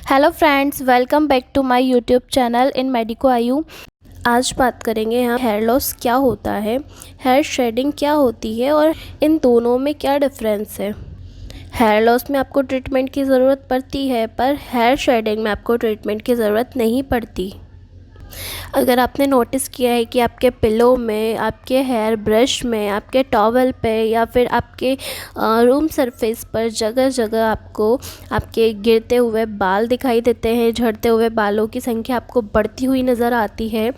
Hello friends, welcome back to my YouTube channel in medico Ayu. आज बात करेंगे हम हेयर लॉस क्या होता है, हेयर शेडिंग क्या होती है और इन दोनों में क्या डिफरेंस है। हेयर लॉस में आपको ट्रीटमेंट की ज़रूरत पड़ती है, पर हेयर शेडिंग में आपको ट्रीटमेंट की ज़रूरत नहीं पड़ती। अगर आपने नोटिस किया है कि आपके पिलो में, आपके हेयर ब्रश में, आपके टॉवल पे या फिर आपके रूम सरफेस पर जगह जगह आपको आपके गिरते हुए बाल दिखाई देते हैं, झड़ते हुए बालों की संख्या आपको बढ़ती हुई नज़र आती है,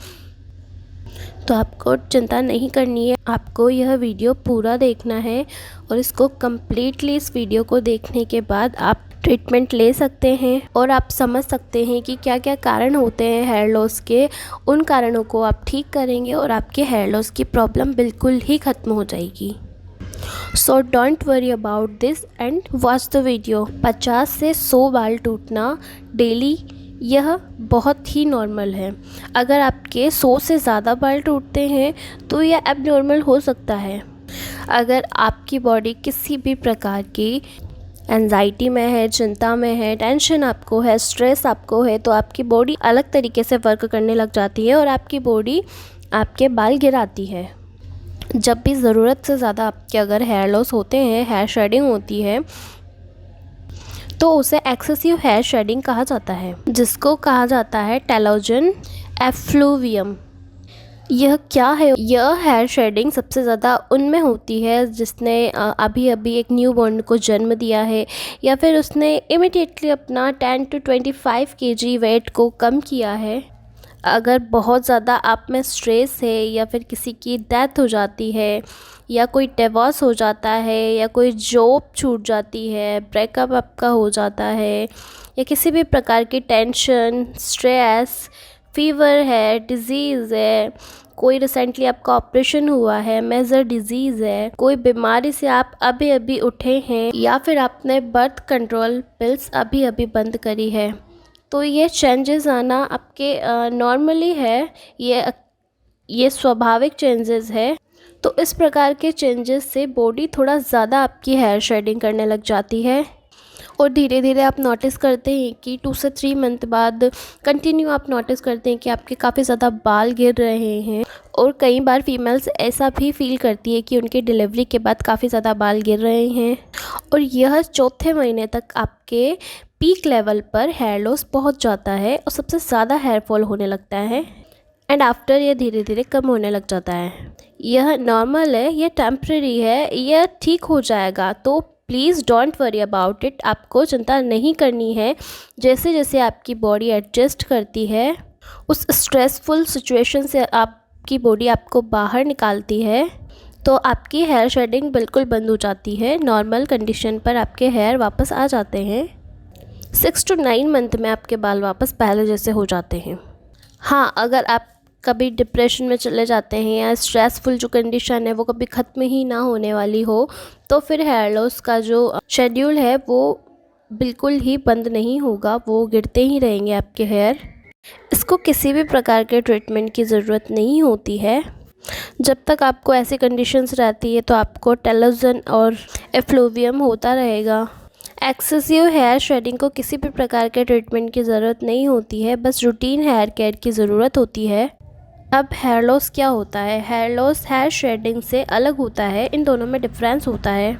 तो आपको चिंता नहीं करनी है। आपको यह वीडियो पूरा देखना है और इसको कम्प्लीटली इस वीडियो को देखने के बाद आप ट्रीटमेंट ले सकते हैं और आप समझ सकते हैं कि क्या क्या कारण होते हैं हेयर लॉस के। उन कारणों को आप ठीक करेंगे और आपके हेयर लॉस की प्रॉब्लम बिल्कुल ही ख़त्म हो जाएगी। So don't worry about this and watch the video. 50 से 100 बाल टूटना डेली, यह बहुत ही नॉर्मल है। अगर आपके 100 से ज़्यादा बाल टूटते हैं तो यह एबनॉर्मल हो सकता है। अगर आपकी बॉडी किसी भी प्रकार की एंजाइटी में है, चिंता में है, टेंशन आपको है, स्ट्रेस आपको है, तो आपकी बॉडी अलग तरीके से वर्क करने लग जाती है और आपकी बॉडी आपके बाल गिराती है। जब भी ज़रूरत से ज़्यादा आपके अगर हेयर लॉस होते हैं, हेयर शेडिंग होती है, तो उसे एक्सेसिव हेयर शेडिंग कहा जाता है, जिसको कहा जाता है टेलोजन एफ्लूवियम। यह क्या है? यह हेयर शेडिंग सबसे ज़्यादा उनमें होती है जिसने अभी अभी एक न्यू बॉर्न को जन्म दिया है, या फिर उसने इमीडिएटली अपना 10 to 25 kg वेट को कम किया है। अगर बहुत ज़्यादा आप में स्ट्रेस है, या फिर किसी की डेथ हो जाती है, या कोई डिवोर्स हो जाता है, या कोई जॉब छूट जाती है, ब्रेकअप आपका हो जाता है, या किसी भी प्रकार की टेंशन, स्ट्रेस, फीवर है, डिज़ीज़ है, कोई रिसेंटली आपका ऑपरेशन हुआ है, मेजर डिजीज़ है, कोई बीमारी से आप अभी अभी उठे हैं, या फिर आपने बर्थ कंट्रोल पिल्स अभी अभी बंद करी है, तो ये चेंजेस आना आपके नॉर्मली है। ये स्वाभाविक चेंजेस है। तो इस प्रकार के चेंजेस से बॉडी थोड़ा ज़्यादा आपकी हेयर शेडिंग करने लग जाती है और धीरे धीरे आप नोटिस करते हैं कि 2 से 3 मंथ बाद कंटिन्यू आप नोटिस करते हैं कि आपके काफ़ी ज़्यादा बाल गिर रहे हैं। और कई बार फीमेल्स ऐसा भी फील करती है कि उनके डिलीवरी के बाद काफ़ी ज़्यादा बाल गिर रहे हैं, और यह चौथे महीने तक आपके पीक लेवल पर हेयर लॉस पहुंच जाता है और सबसे ज़्यादा हेयर फॉल होने लगता है, एंड आफ्टर ये धीरे धीरे कम होने लग जाता है। यह नॉर्मल है, यह टेम्प्रेरी है, यह ठीक हो जाएगा। तो please don't worry about it. आपको चिंता नहीं करनी है। जैसे जैसे आपकी बॉडी एडजस्ट करती है, उस स्ट्रेसफुल सिचुएशन से आपकी बॉडी आपको बाहर निकालती है, तो आपकी हेयर शेडिंग बिल्कुल बंद हो जाती है। नॉर्मल कंडीशन पर आपके हेयर वापस आ जाते हैं। 6 to 9 मंथ में आपके बाल वापस पहले जैसे हो जाते हैं। हाँ, अगर आप कभी डिप्रेशन में चले जाते हैं या स्ट्रेसफुल जो कंडीशन है वो कभी ख़त्म ही ना होने वाली हो, तो फिर हेयर लॉस का जो शेड्यूल है वो बिल्कुल ही बंद नहीं होगा, वो गिरते ही रहेंगे आपके हेयर। इसको किसी भी प्रकार के ट्रीटमेंट की ज़रूरत नहीं होती है। जब तक आपको ऐसी कंडीशंस रहती है तो आपको टेलोजन और एफ्लूवियम होता रहेगा। एक्सेसिव हेयर शेडिंग को किसी भी प्रकार के ट्रीटमेंट की ज़रूरत नहीं होती है, बस रूटीन हेयर केयर की ज़रूरत होती है। अब हेयर लॉस क्या होता है? हेयर लॉस हेयर शेडिंग से अलग होता है, इन दोनों में डिफरेंस होता है।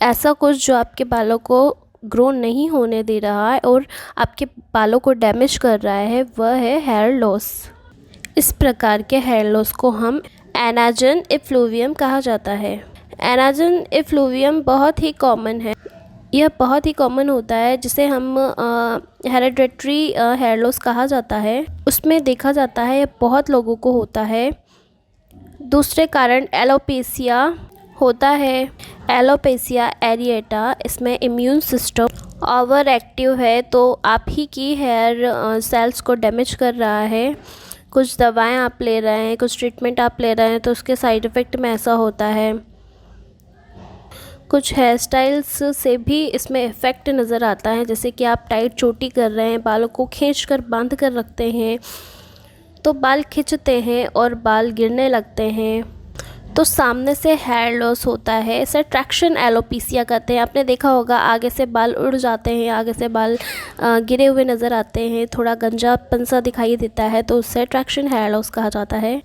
ऐसा कुछ जो आपके बालों को ग्रो नहीं होने दे रहा है और आपके बालों को डैमेज कर रहा है, वह है हेयर लॉस। इस प्रकार के हेयर लॉस को हम एनाजन एफ्लूवियम कहा जाता है। एनाजन एफ्लूवियम बहुत ही कॉमन है। यह बहुत ही कॉमन होता है, जिसे हम हेरेडिटरी हेयर लॉस कहा जाता है। उसमें देखा जाता है बहुत लोगों को होता है। दूसरे कारण एलोपेसिया होता है। एलोपेसिया एरिएटा, इसमें इम्यून सिस्टम ओवर एक्टिव है, तो आप ही की हेयर सेल्स को डैमेज कर रहा है। कुछ दवाएं आप ले रहे हैं, कुछ ट्रीटमेंट आप ले रहे हैं, तो उसके साइड इफ़ेक्ट में ऐसा होता है। कुछ हेयर स्टाइल्स से भी इसमें इफ़ेक्ट नज़र आता है, जैसे कि आप टाइट चोटी कर रहे हैं, बालों को खींचकर बांध कर रखते हैं, तो बाल खिंचते हैं और बाल गिरने लगते हैं। तो सामने से हेयर लॉस होता है, इसे ट्रैक्शन एलोपेशिया कहते हैं। आपने देखा होगा आगे से बाल उड़ जाते हैं, आगे से बाल गिरे हुए नज़र आते हैं, थोड़ा गंजापन सा दिखाई देता है, तो उससे ट्रैक्शन हेयर लॉस कहा जाता है।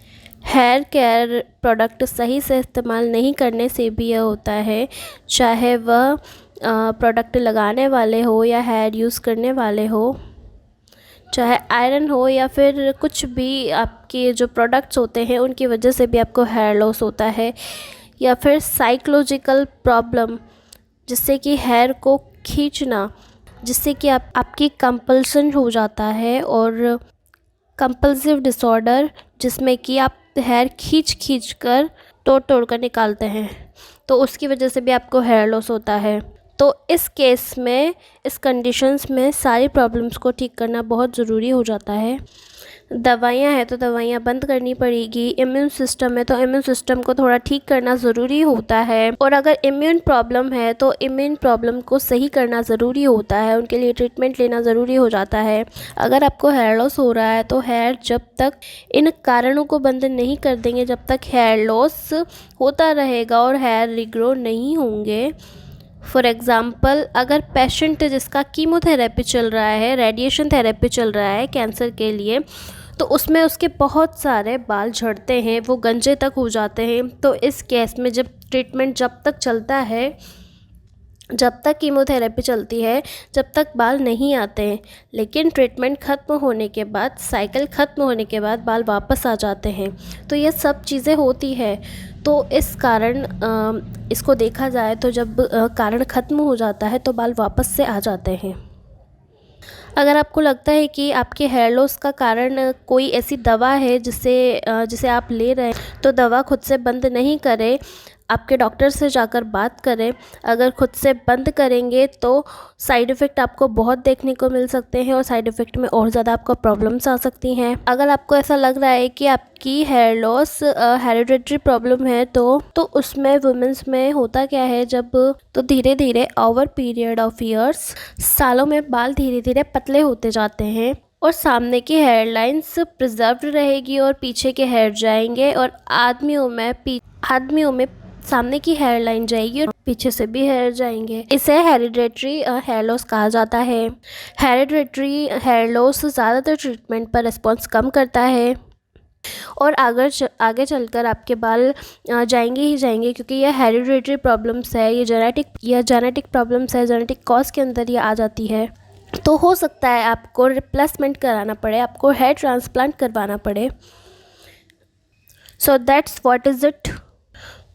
हेयर केयर प्रोडक्ट सही से इस्तेमाल नहीं करने से भी यह होता है, चाहे वह प्रोडक्ट लगाने वाले हो या हेयर यूज़ करने वाले हो, चाहे आयरन हो या फिर कुछ भी आपके जो प्रोडक्ट्स होते हैं उनकी वजह से भी आपको हेयर लॉस होता है। या फिर साइकोलॉजिकल प्रॉब्लम, जिससे कि हेयर को खींचना, जिससे कि आपकी कंपल्सन हो जाता है, और कंपल्सिव डिसऑर्डर, जिसमें कि आप हेयर खींच कर तोड़ कर निकालते हैं, तो उसकी वजह से भी आपको हेयर लॉस होता है। तो इस केस में, इस कंडीशंस में सारी प्रॉब्लम्स को ठीक करना बहुत ज़रूरी हो जाता है। दवाइयाँ हैं तो दवाइयाँ बंद करनी पड़ेगी, इम्यून सिस्टम है तो इम्यून सिस्टम को थोड़ा ठीक करना ज़रूरी होता है, और अगर इम्यून प्रॉब्लम है तो इम्यून प्रॉब्लम को सही करना ज़रूरी होता है, उनके लिए ट्रीटमेंट लेना ज़रूरी हो जाता है। अगर आपको हेयर लॉस हो रहा है तो हेयर जब तक इन कारणों को बंद नहीं कर देंगे, जब तक हेयर लॉस होता रहेगा और हेयर रिग्रो नहीं होंगे। फॉर एग्ज़ाम्पल, अगर पेशेंट जिसका कीमोथेरेपी चल रहा है, रेडिएशन थेरेपी चल रहा है कैंसर के लिए, तो उसमें उसके बहुत सारे बाल झड़ते हैं, वो गंजे तक हो जाते हैं। तो इस केस में जब ट्रीटमेंट जब तक चलता है, जब तक कीमोथेरेपी चलती है, जब तक बाल नहीं आते हैं, लेकिन ट्रीटमेंट ख़त्म होने के बाद, साइकिल ख़त्म होने के बाद बाल वापस आ जाते हैं। तो ये सब चीज़ें होती है। तो इस कारण इसको देखा जाए तो जब कारण ख़त्म हो जाता है तो बाल वापस से आ जाते हैं। अगर आपको लगता है कि आपके हेयर लॉस का कारण कोई ऐसी दवा है जिसे आप ले रहे हैं, तो दवा खुद से बंद नहीं करें, आपके डॉक्टर से जाकर बात करें। अगर खुद से बंद करेंगे तो साइड इफ़ेक्ट आपको बहुत देखने को मिल सकते हैं, और साइड इफ़ेक्ट में और ज़्यादा आपको प्रॉब्लम्स आ सकती हैं। अगर आपको ऐसा लग रहा है कि आपकी हेयर लॉस हेरिडिटरी प्रॉब्लम है, तो उसमें वुमेंस में होता क्या है, जब तो धीरे धीरे ओवर पीरियड ऑफ ईयर्स, सालों में बाल धीरे धीरे पतले होते जाते हैं, और सामने की हेयर लाइन्स प्रिजर्व रहेगी और पीछे के हेयर जाएंगे, और आदमियों में सामने की हेयर लाइन जाएगी और पीछे से भी हेयर जाएंगे। इसे हेरिडिटरी हेयर लॉस कहा जाता है। हेरिडिटरी हेयर लॉस ज़्यादातर ट्रीटमेंट पर रिस्पॉन्स कम करता है, और आगे चलकर आपके बाल जाएंगे ही जाएंगे, क्योंकि यह हेरिडिटरी प्रॉब्लम्स है, ये जेनेटिक प्रॉब्लम्स है, जेनेटिक कॉज के अंदर ये आ जाती है। तो हो सकता है आपको रिप्लेसमेंट कराना पड़े, आपको हेयर ट्रांसप्लांट करवाना पड़े। So that's what is it.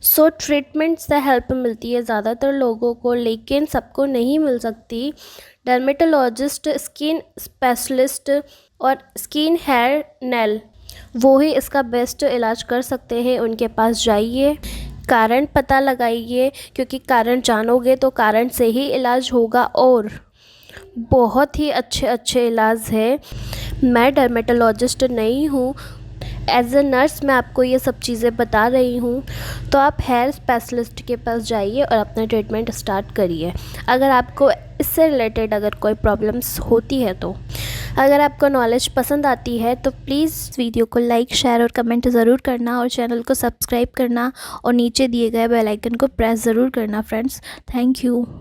So treatment से हेल्प मिलती है ज़्यादातर लोगों को, लेकिन सबको नहीं मिल सकती। डर्मेटोलॉजिस्ट, स्किन स्पेशलिस्ट और स्किन हेयर नेल, वो ही इसका बेस्ट इलाज कर सकते हैं। उनके पास जाइए, कारण पता लगाइए, क्योंकि कारण जानोगे तो कारण से ही इलाज होगा, और बहुत ही अच्छे इलाज है। मैं डर्मेटोलॉजिस्ट नहीं हूँ, एज ए नर्स मैं आपको ये सब चीज़ें बता रही हूँ। तो आप हेयर स्पेशलिस्ट के पास जाइए और अपना ट्रीटमेंट स्टार्ट करिए, अगर आपको इससे रिलेटेड अगर कोई प्रॉब्लम्स होती है तो। अगर आपको नॉलेज पसंद आती है तो प्लीज़ वीडियो को लाइक, शेयर और कमेंट ज़रूर करना, और चैनल को सब्सक्राइब करना, और नीचे दिए गए बेल आइकन को प्रेस ज़रूर करना फ्रेंड्स। Thank you.